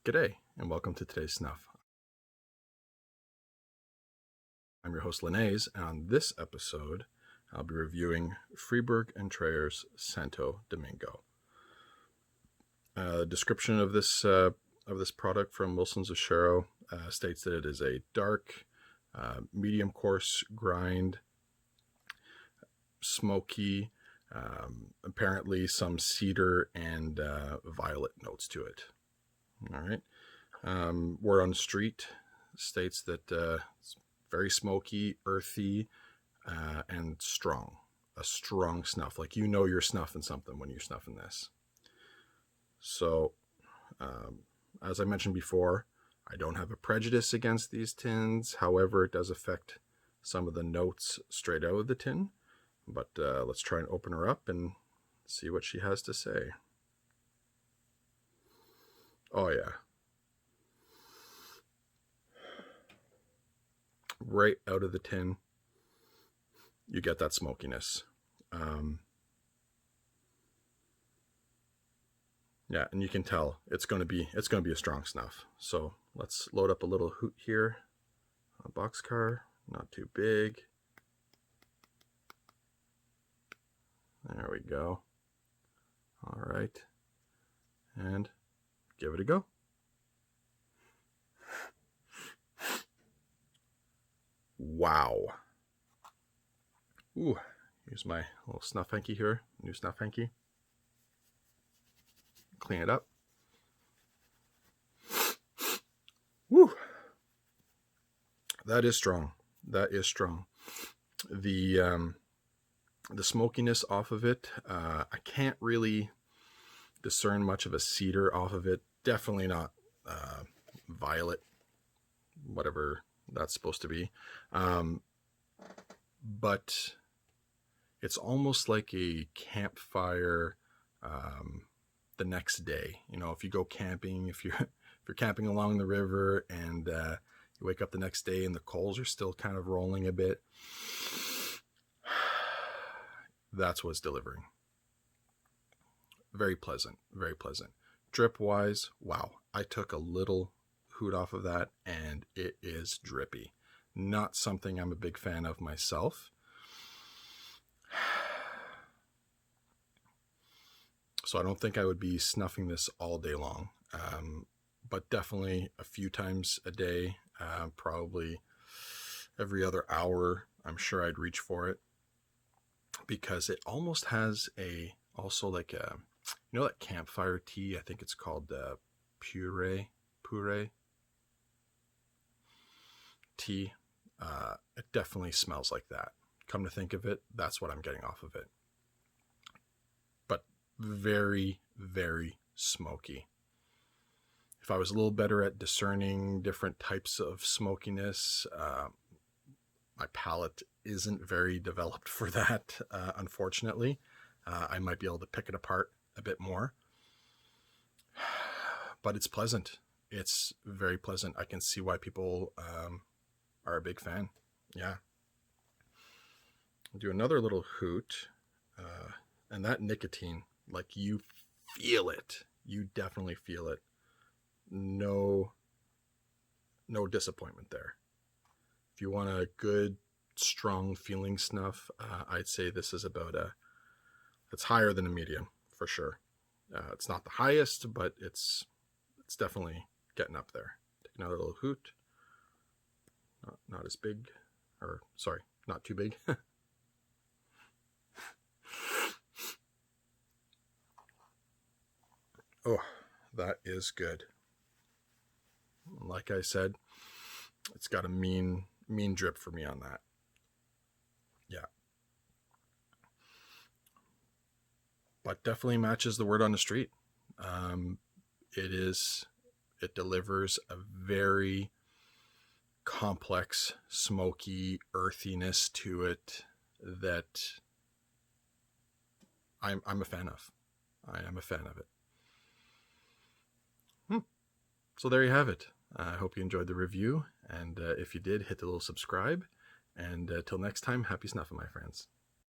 G'day, and welcome to today's Snuff. I'm your host, LeNezzz, and on this episode, I'll be reviewing Fribourg Treyer Santo Domingo. Description of this product from Wilson's Ashero states that it is a dark, medium coarse grind, smoky, apparently some cedar and violet notes to it. All right. Word on the street states that it's very smoky, earthy, and strong. A strong snuff. Like you know you're snuffing something when you're snuffing this. So, as I mentioned before, I don't have a prejudice against these tins. However, it does affect some of the notes straight out of the tin. But let's try and open her up and see what she has to say. Oh, yeah. Right out of the tin, you get that smokiness. Yeah, and you can tell it's going to be a strong snuff. So let's load up a little hoot here. A boxcar, not too big. There we go. All right, and give it a go. Wow. Ooh, here's my little snuff hanky here, new snuff hanky. Clean it up. Woo. That is strong. That is strong. The smokiness off of it, I can't really discern much of a cedar off of it. Definitely not violet, whatever that's supposed to be. But it's almost like a campfire the next day. You know, if you go camping, if you're camping along the river and you wake up the next day and the coals are still kind of rolling a bit, that's what's delivering. Very pleasant, very pleasant. Drip wise, wow, I took a little hoot off of that and it is drippy. Not something I'm a big fan of myself. So I don't think I would be snuffing this all day long, but definitely a few times a day, probably every other hour. I'm sure I'd reach for it because it almost has also like a, you know, that campfire tea. I think it's called puree tea. It definitely smells like that. Come to think of it, that's what I'm getting off of it. But very, very smoky. If I was a little better at discerning different types of smokiness, my palate isn't very developed for that, unfortunately. I might be able to pick it apart a bit more. But it's pleasant. It's very pleasant. I can see why people are a big fan. Yeah. I'll do another little hoot. And that nicotine, like you feel it. You definitely feel it. No disappointment there. If you want a good, strong feeling snuff, I'd say this is about it's higher than a medium for sure. It's not the highest, but it's definitely getting up there. Take another little hoot. Not as big, or sorry, not too big. Oh, that is good. Like I said, it's got a mean drip for me on that. Yeah. But definitely matches the word on the street. It delivers a very complex, smoky earthiness to it that I'm a fan of. I am a fan of it. So there you have it. I hope you enjoyed the review, and if you did, hit the little subscribe. And till next time, happy snuffing, my friends.